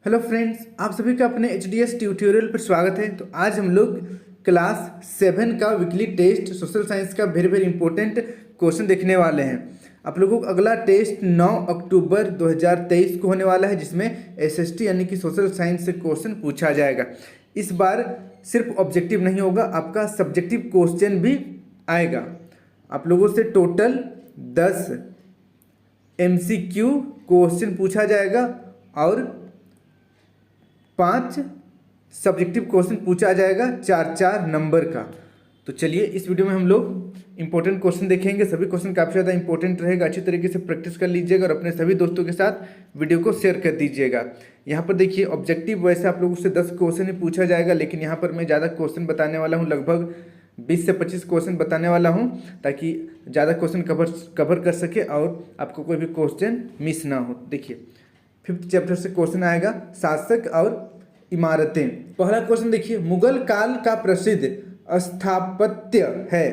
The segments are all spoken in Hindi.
हेलो फ्रेंड्स, आप सभी का अपने एचडीएस ट्यूटोरियल पर स्वागत है। तो आज हम लोग क्लास 7 का वीकली टेस्ट सोशल साइंस का वेरी वेरी इंपॉर्टेंट क्वेश्चन देखने वाले हैं। आप लोगों को अगला टेस्ट 9 अक्टूबर 2023 को होने वाला है, जिसमें एसएसटी यानी कि सोशल साइंस से क्वेश्चन पूछा जाएगा। इस बार सिर्फ ऑब्जेक्टिव नहीं होगा, आपका सब्जेक्टिव क्वेश्चन भी आएगा। आप लोगों से टोटल 10 एमसीक्यू क्वेश्चन पूछा जाएगा और 5 सब्जेक्टिव क्वेश्चन पूछा जाएगा 4-4 नंबर का। तो चलिए इस वीडियो में हम लोग इंपॉर्टेंट क्वेश्चन देखेंगे। सभी क्वेश्चन काफ़ी ज़्यादा इंपॉर्टेंट रहेगा, अच्छी तरीके से प्रैक्टिस कर लीजिएगा और अपने सभी दोस्तों के साथ वीडियो को शेयर कर दीजिएगा। यहाँ पर देखिए ऑब्जेक्टिव वैसे आप लोगों से 10 क्वेश्चन ही पूछा जाएगा, लेकिन यहाँ पर मैं ज़्यादा क्वेश्चन बताने वाला हूँ, लगभग 20 से 25 क्वेश्चन बताने वाला हूँ, ताकि ज़्यादा क्वेश्चन कवर कर सके और आपको कोई भी क्वेश्चन मिस ना हो। देखिए 5th चैप्टर से क्वेश्चन आएगा, शासक और इमारतें। पहला क्वेश्चन देखिए, मुगल काल का प्रसिद्ध स्थापत्य है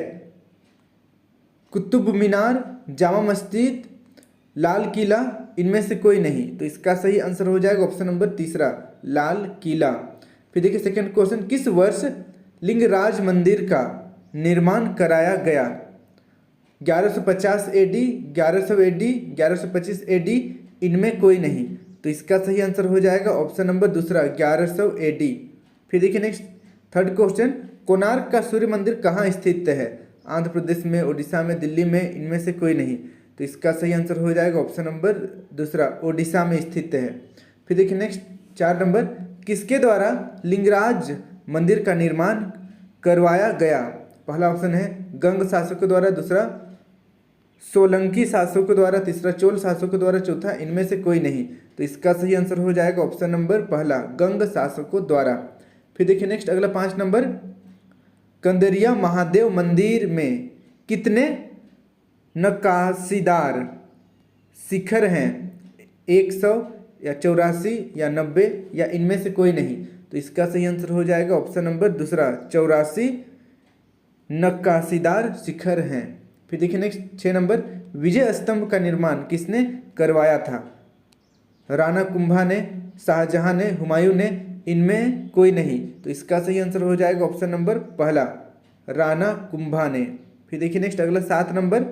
कुतुब मीनार, जामा मस्जिद, लाल किला, इनमें से कोई नहीं। तो इसका सही आंसर हो जाएगा ऑप्शन नंबर 3 लाल किला। फिर देखिए सेकंड क्वेश्चन, किस वर्ष लिंगराज मंदिर का निर्माण कराया गया? 1150 AD, 1100 AD, 1125 AD, इनमें कोई नहीं। तो इसका सही आंसर हो जाएगा ऑप्शन नंबर 2 1100 AD। फिर देखिए नेक्स्ट थर्ड क्वेश्चन, कोणार्क का सूर्य मंदिर कहाँ स्थित है? आंध्र प्रदेश में, उड़ीसा में, दिल्ली में, इनमें से कोई नहीं। तो इसका सही आंसर हो जाएगा ऑप्शन नंबर 2 ओडिशा में स्थित है। फिर देखिए नेक्स्ट 4 नंबर, किसके द्वारा लिंगराज मंदिर का निर्माण करवाया गया? पहला ऑप्शन है गंग शासकों द्वारा, दूसरा सोलंकी शासकों द्वारा, तीसरा चोल शासकों द्वारा, चौथा इनमें से कोई नहीं। तो इसका सही आंसर हो जाएगा ऑप्शन नंबर 1 गंग शासकों द्वारा। फिर देखिए नेक्स्ट अगला 5 नंबर, कंदरिया महादेव मंदिर में कितने नक्काशीदार शिखर हैं? 100 या 84 या 90 या इनमें से कोई नहीं। तो इसका सही आंसर हो जाएगा ऑप्शन नंबर 2 84 नक्काशीदार शिखर हैं। फिर देखिए नेक्स्ट 6 नंबर, विजय स्तंभ का निर्माण किसने करवाया था? राणा कुंभा ने, शाहजहां ने, हुमायूं ने, इनमें कोई नहीं। तो इसका सही आंसर हो जाएगा ऑप्शन नंबर 1 राणा कुंभा ने। फिर देखिए नेक्स्ट अगला 7 नंबर,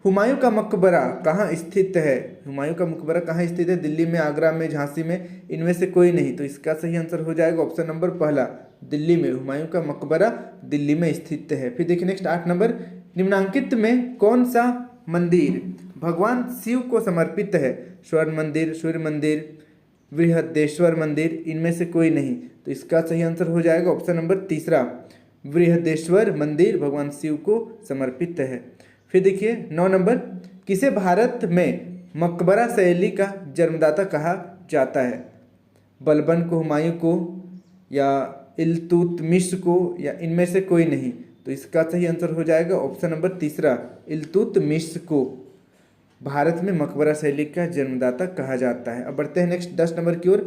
हुमायूं का मकबरा कहाँ स्थित है? हुमायूं का मकबरा कहाँ स्थित है? दिल्ली में, आगरा में, झांसी में, इनमें से कोई नहीं। तो इसका सही आंसर हो जाएगा ऑप्शन नंबर 1 दिल्ली में। हुमायूं का मकबरा दिल्ली में स्थित है। फिर देखिए नेक्स्ट 8 नंबर, निम्नांकित में कौन सा मंदिर भगवान शिव को समर्पित है? स्वर्ण मंदिर, सूर्य मंदिर, बृहदेश्वर मंदिर, इनमें से कोई नहीं। तो इसका सही आंसर हो जाएगा ऑप्शन नंबर 3 बृहदेश्वर मंदिर भगवान शिव को समर्पित है। फिर देखिए 9 नंबर, किसे भारत में मकबरा शैली का जन्मदाता कहा जाता है? बलबन को, हुमायूं को, या इल्तुतमिश को, या इनमें से कोई नहीं। तो इसका सही आंसर हो जाएगा ऑप्शन नंबर 3 इल्तुतमिश को भारत में मकबरा शैली का जन्मदाता कहा जाता है। अब बढ़ते हैं नेक्स्ट 10 नंबर की ओर,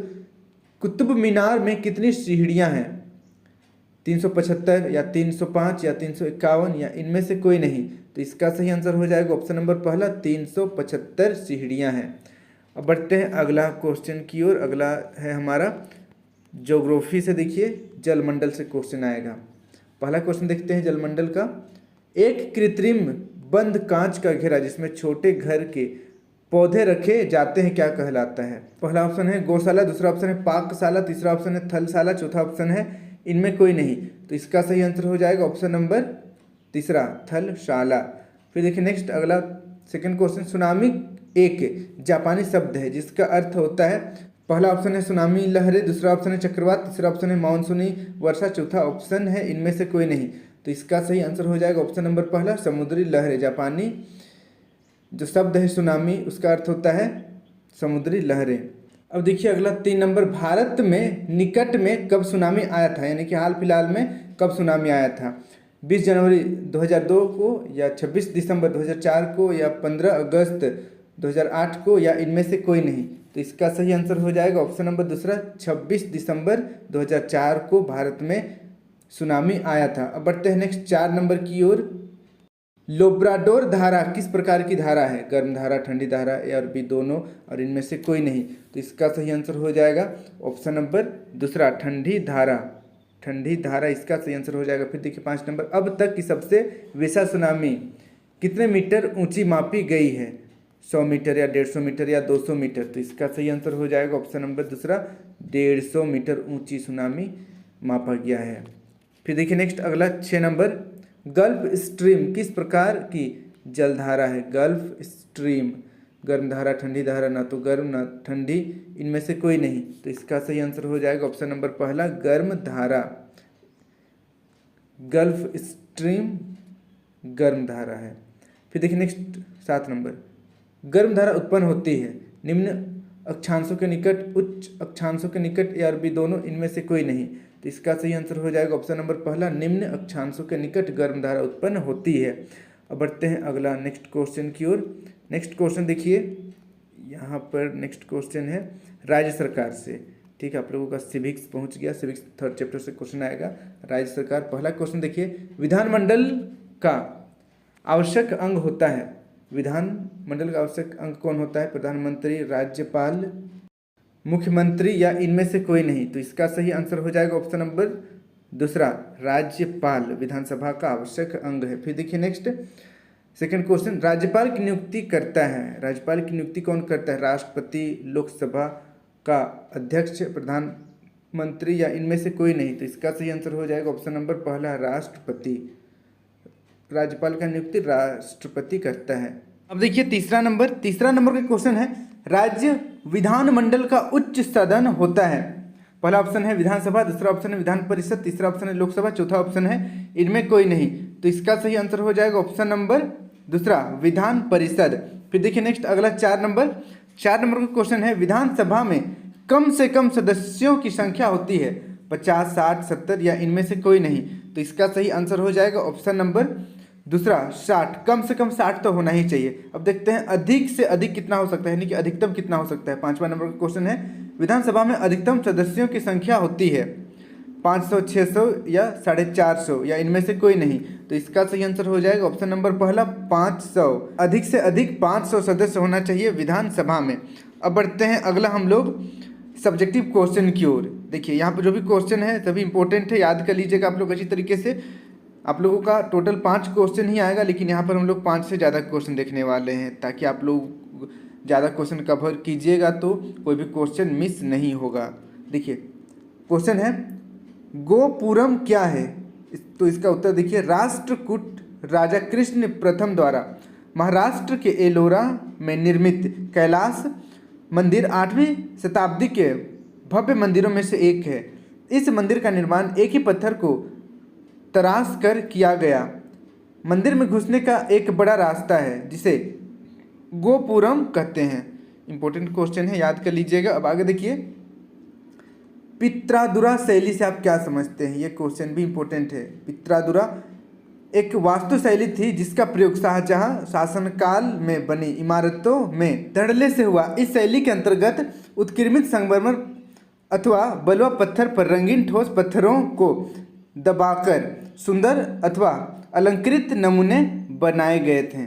कुतुब मीनार में कितनी सीढ़ियां हैं? 375 या 305 या 351 या इनमें से कोई नहीं। तो इसका सही आंसर हो जाएगा ऑप्शन नंबर 1 375 सीढ़ियां हैं। अब बढ़ते हैं अगला क्वेश्चन की ओर। अगला है हमारा ज्योग्राफी से। देखिए जलमंडल से क्वेश्चन आएगा। पहला क्वेश्चन देखते हैं जलमंडल का, एक कृत्रिम बंद कांच का घेरा जिसमें छोटे घर के पौधे रखे जाते हैं क्या कहलाता है? पहला ऑप्शन है गौशाला, दूसरा ऑप्शन है पाकशाला, तीसरा ऑप्शन है थलशाला, चौथा ऑप्शन है इनमें कोई नहीं। तो इसका सही आंसर हो जाएगा ऑप्शन नंबर 3 थलशाला। फिर देखिए नेक्स्ट अगला सेकंड क्वेश्चन, सुनामी एक जापानी शब्द है जिसका अर्थ होता है? पहला ऑप्शन है सुनामी लहरें, दूसरा ऑप्शन है चक्रवात, तीसरा ऑप्शन है मानसूनी वर्षा, चौथा ऑप्शन है इनमें से कोई नहीं। तो इसका सही आंसर हो जाएगा ऑप्शन नंबर 1 समुद्री लहरें। जापानी जो शब्द है सुनामी, उसका अर्थ होता है समुद्री लहरें। अब देखिए अगला 3 नंबर, भारत में निकट में कब सुनामी आया था? यानी कि हाल फिलहाल में कब सुनामी आया था? 20 जनवरी 2002 को, या 26 दिसंबर 2004 को, या 15 अगस्त 2008 को, या इनमें से कोई नहीं। तो इसका सही आंसर हो जाएगा ऑप्शन नंबर 2 26 दिसंबर 2004 को भारत में सुनामी आया था। अब बढ़ते हैं नेक्स्ट 4 नंबर की ओर। लोब्राडोर धारा किस प्रकार की धारा है? गर्म धारा, ठंडी धारा और भी दोनों, और इनमें से कोई नहीं। तो इसका सही आंसर हो जाएगा ऑप्शन नंबर दूसरा, ठंडी धारा। ठंडी धारा इसका सही आंसर हो जाएगा। फिर देखिए 5 नंबर, अब तक की सबसे विशाल सुनामी कितने मीटर ऊंची मापी गई है? 100 मीटर या 150 मीटर या 200 मीटर? तो इसका सही आंसर हो जाएगा ऑप्शन नंबर दूसरा, 150 मीटर ऊंची सुनामी मापा गया है। फिर देखिए नेक्स्ट अगला 6 नंबर, गल्फ स्ट्रीम किस प्रकार की जलधारा है? गल्फ स्ट्रीम, गर्म धारा, ठंडी धारा, ना तो गर्म ना ठंडी, इनमें से कोई नहीं। तो इसका सही आंसर हो जाएगा ऑप्शन नंबर पहला, गर्म धारा। गल्फ स्ट्रीम गर्म धारा है। फिर देखिए नेक्स्ट 7 नंबर, गर्म धारा उत्पन्न होती है निम्न अक्षांशों के निकट, उच्च अक्षांशों के निकट या भी दोनों, इनमें से कोई नहीं। तो इसका सही आंसर हो जाएगा ऑप्शन नंबर पहला, निम्न अक्षांशों के निकट गर्म धारा उत्पन्न होती है। अब बढ़ते हैं अगला नेक्स्ट क्वेश्चन की ओर। नेक्स्ट क्वेश्चन देखिए, यहाँ पर नेक्स्ट क्वेश्चन है राज्य सरकार से। ठीक है, आप लोगों का सिविक्स पहुँच गया, सिविक्स 3rd चैप्टर से क्वेश्चन आएगा। राज्य सरकार, पहला क्वेश्चन देखिए, विधानमंडल का आवश्यक अंग होता है। विधानमंडल का आवश्यक अंग कौन होता है? प्रधानमंत्री, राज्यपाल, मुख्यमंत्री या इनमें से कोई नहीं। तो इसका सही आंसर हो जाएगा ऑप्शन नंबर दूसरा, राज्यपाल विधानसभा का आवश्यक अंग है। फिर देखिए नेक्स्ट सेकंड क्वेश्चन, राज्यपाल की नियुक्ति करता है। राज्यपाल की नियुक्ति कौन करता है? राष्ट्रपति, लोकसभा का अध्यक्ष, प्रधानमंत्री या इनमें से कोई नहीं। तो इसका सही आंसर हो जाएगा ऑप्शन नंबर पहला, राष्ट्रपति। राज्यपाल का नियुक्ति राष्ट्रपति करता है। अब देखिए तीसरा नंबर का क्वेश्चन है, राज्य विधानमंडल का उच्च सदन होता है। पहला ऑप्शन है विधानसभा, दूसरा ऑप्शन है विधान परिषद, तीसरा ऑप्शन है लोकसभा, चौथा ऑप्शन है इनमें कोई नहीं। तो इसका सही आंसर हो जाएगा ऑप्शन नंबर दूसरा, विधान परिषद। फिर देखिए नेक्स्ट अगला 4 नंबर का क्वेश्चन है, विधानसभा में कम से कम सदस्यों की संख्या होती है 50, 60, 70 या इनमें से कोई नहीं। तो इसका सही आंसर हो जाएगा ऑप्शन नंबर दूसरा, 60। कम से कम 60 तो होना ही चाहिए। अब देखते हैं अधिक से अधिक कितना हो सकता है, यानी कि अधिकतम कितना हो सकता है। 5वां नंबर का क्वेश्चन है, विधानसभा में अधिकतम सदस्यों की संख्या होती है 500, 600 या 450 या इनमें से कोई नहीं। तो इसका सही आंसर हो जाएगा ऑप्शन नंबर पहला, 500। अधिक से अधिक 500 सदस्य होना चाहिए विधानसभा में। अब बढ़ते हैं अगला हम लोग सब्जेक्टिव क्वेश्चन की ओर। देखिए यहाँ पर जो भी क्वेश्चन है सभी इंपॉर्टेंट है, याद कर लीजिएगा आप लोग अच्छी तरीके से। आप लोगों का टोटल 5 क्वेश्चन ही आएगा, लेकिन यहाँ पर हम लोग 5 से ज़्यादा क्वेश्चन देखने वाले हैं, ताकि आप लोग ज़्यादा क्वेश्चन कवर कीजिएगा तो कोई भी क्वेश्चन मिस नहीं होगा। देखिए क्वेश्चन है, गोपुरम क्या है? तो इसका उत्तर देखिए, राष्ट्रकूट राजा कृष्ण प्रथम द्वारा महाराष्ट्र के एलोरा में निर्मित कैलाश मंदिर 8वीं शताब्दी के भव्य मंदिरों में से एक है। इस मंदिर का निर्माण एक ही पत्थर को तराश कर किया गया। मंदिर में घुसने का एक बड़ा रास्ता है जिसे गोपुरम कहते हैं। इंपॉर्टेंट क्वेश्चन है, याद कर लीजिएगा। अब आगे देखिए, पित्रादुरा शैली से आप क्या समझते हैं? ये क्वेश्चन भी इंपॉर्टेंट है। पित्रादुरा एक वास्तु शैली थी जिसका प्रयोग शाहजहां शासनकाल में बनी इमारतों में धड़ल्ले से हुआ। इस शैली के अंतर्गत उत्कीर्णित संगमरमर अथवा बलुआ पत्थर पर रंगीन ठोस पत्थरों को दबाकर सुंदर अथवा अलंकृत नमूने बनाए गए थे।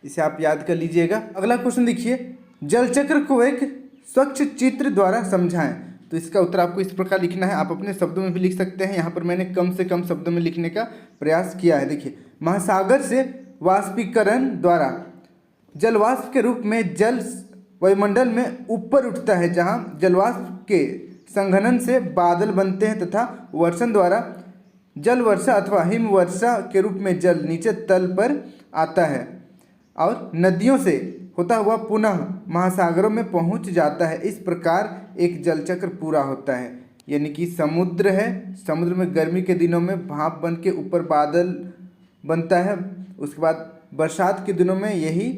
इसे आप याद कर लीजिएगा। अगला क्वेश्चन देखिए, जल चक्र को एक स्वच्छ चित्र द्वारा समझाएं। तो इसका उत्तर आपको इस प्रकार लिखना है, आप अपने शब्दों में भी लिख सकते हैं। यहाँ पर मैंने कम से कम शब्दों में लिखने का प्रयास किया है। देखिए, महासागर से वाष्पीकरण द्वारा जलवाष्प के रूप में जल वायुमंडल में ऊपर उठता है, जहाँ जलवाष्प के संघनन से बादल बनते हैं, तथा वर्षण द्वारा जल वर्षा अथवा हिम वर्षा के रूप में जल नीचे तल पर आता है और नदियों से होता हुआ पुनः महासागरों में पहुंच जाता है। इस प्रकार एक जल चक्र पूरा होता है। यानी कि समुद्र है, समुद्र में गर्मी के दिनों में भाप बन के ऊपर बादल बनता है, उसके बाद बरसात के दिनों में यही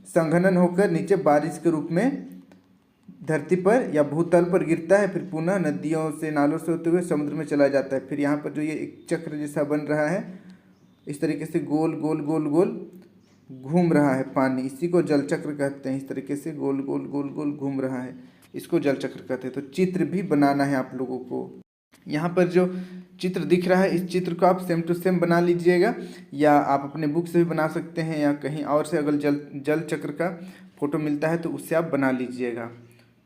संघनन होकर नीचे बारिश के रूप में धरती पर या भूतल पर गिरता है, फिर पुनः नदियों से नालों से होते हुए समुद्र में चला जाता है। फिर यहाँ पर जो ये एक चक्र जैसा बन रहा है, इस तरीके से गोल गोल गोल गोल घूम रहा है पानी, इसी को जल चक्र कहते हैं। इस तरीके से गोल गोल गोल गोल घूम रहा है, इसको जल चक्र कहते हैं। तो चित्र भी बनाना है आप लोगों को। यहाँ पर जो चित्र दिख रहा है इस चित्र को आप सेम टू सेम बना लीजिएगा, या आप अपने बुक से भी बना सकते हैं, या कहीं और से अगर जल चक्र का फोटो मिलता है तो उससे आप बना लीजिएगा।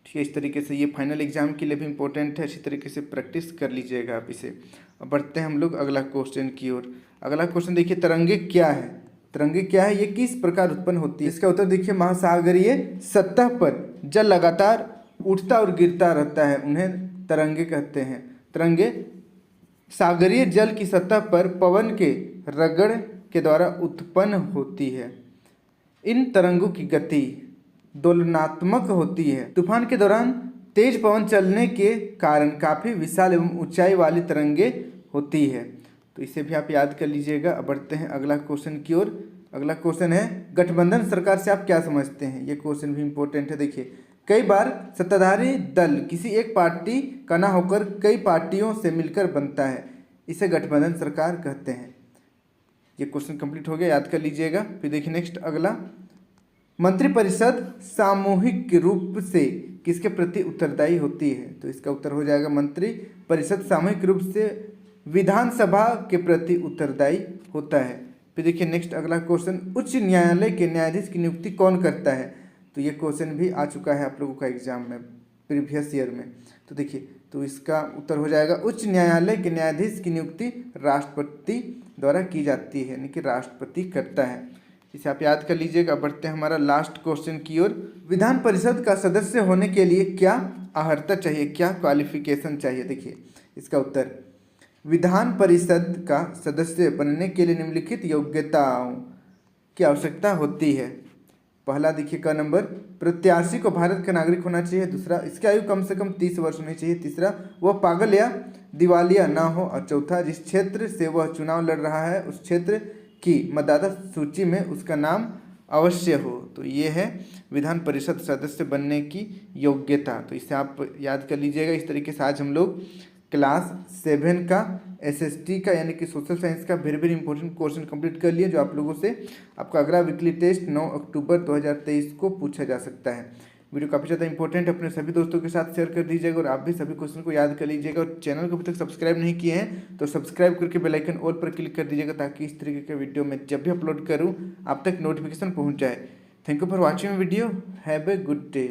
ठीक है, इस तरीके से ये फाइनल एग्जाम के लिए भी इम्पोर्टेंट है, अच्छी तरीके से प्रैक्टिस कर लीजिएगा आप इसे। अब बढ़ते हैं हम लोग अगला क्वेश्चन की ओर। अगला क्वेश्चन देखिए, तरंगे क्या है? तरंगे क्या है, ये किस प्रकार उत्पन्न होती है? इसका उत्तर देखिए, महासागरीय सतह पर जल लगातार उठता और गिरता रहता है, उन्हें तरंगे कहते हैं। तरंगे सागरीय जल की सतह पर पवन के रगड़ के द्वारा उत्पन्न होती है। इन तरंगों की गति दोलनात्मक होती है। तूफान के दौरान तेज पवन चलने के कारण काफ़ी विशाल एवं ऊंचाई वाली तरंगे होती है। तो इसे भी आप याद कर लीजिएगा। अब बढ़ते हैं अगला क्वेश्चन की ओर। अगला क्वेश्चन है, गठबंधन सरकार से आप क्या समझते हैं? ये क्वेश्चन भी इम्पोर्टेंट है। देखिए, कई बार सत्ताधारी दल किसी एक पार्टी का ना होकर कई पार्टियों से मिलकर बनता है, इसे गठबंधन सरकार कहते हैं। ये क्वेश्चन कंप्लीट हो गया, याद कर लीजिएगा। फिर देखिए नेक्स्ट अगला, मंत्रिपरिषद सामूहिक रूप से किसके प्रति उत्तरदायी होती है? तो इसका उत्तर हो जाएगा, मंत्रिपरिषद सामूहिक रूप से विधानसभा के प्रति उत्तरदायी होता है। फिर देखिए नेक्स्ट अगला क्वेश्चन, उच्च न्यायालय के न्यायाधीश की नियुक्ति कौन करता है? तो ये क्वेश्चन भी आ चुका है आप लोगों का एग्जाम में प्रीवियस ईयर में। तो देखिए, तो इसका उत्तर हो जाएगा, उच्च न्यायालय के न्यायाधीश की नियुक्ति राष्ट्रपति द्वारा की जाती है, यानी कि राष्ट्रपति करता है। इसे आप याद कर लीजिएगा। बढ़ते हैं हमारा लास्ट क्वेश्चन की ओर। विधान परिषद का सदस्य होने के लिए क्या अर्हता चाहिए, क्या क्वालिफिकेशन चाहिए? देखिए इसका उत्तर, विधान परिषद का सदस्य बनने के लिए निम्नलिखित योग्यताओं की आवश्यकता होती है। पहला देखिए का नंबर, प्रत्याशी को भारत का नागरिक होना चाहिए। दूसरा, इसकी आयु कम से कम 30 वर्ष होनी चाहिए। तीसरा, वह पागल या दिवालिया ना हो। और चौथा, जिस क्षेत्र से वह चुनाव लड़ रहा है उस क्षेत्र की मतदाता सूची में उसका नाम अवश्य हो। तो ये है विधान परिषद सदस्य बनने की योग्यता। तो इसे आप याद कर लीजिएगा। इस तरीके से आज हम लोग क्लास 7 का SST का यानी कि सोशल साइंस का very very important question complete कर लिए, जो आप लोगों से आपका अगला वीकली टेस्ट 9 अक्टूबर 2023 को पूछा जा सकता है। वीडियो काफ़ी ज़्यादा इंपॉर्टेंट है, अपने सभी दोस्तों के साथ शेयर कर दीजिएगा और आप भी सभी क्वेश्चन को याद कर लीजिएगा। और चैनल को अभी तक सब्सक्राइब नहीं किए हैं तो सब्सक्राइब करके बेल आइकन ऑल पर क्लिक कर दीजिएगा, ताकि इस तरीके के वीडियो मैं जब भी अपलोड करूँ आप तक नोटिफिकेशन पहुँच जाए। Thank you for watching video, have a good day.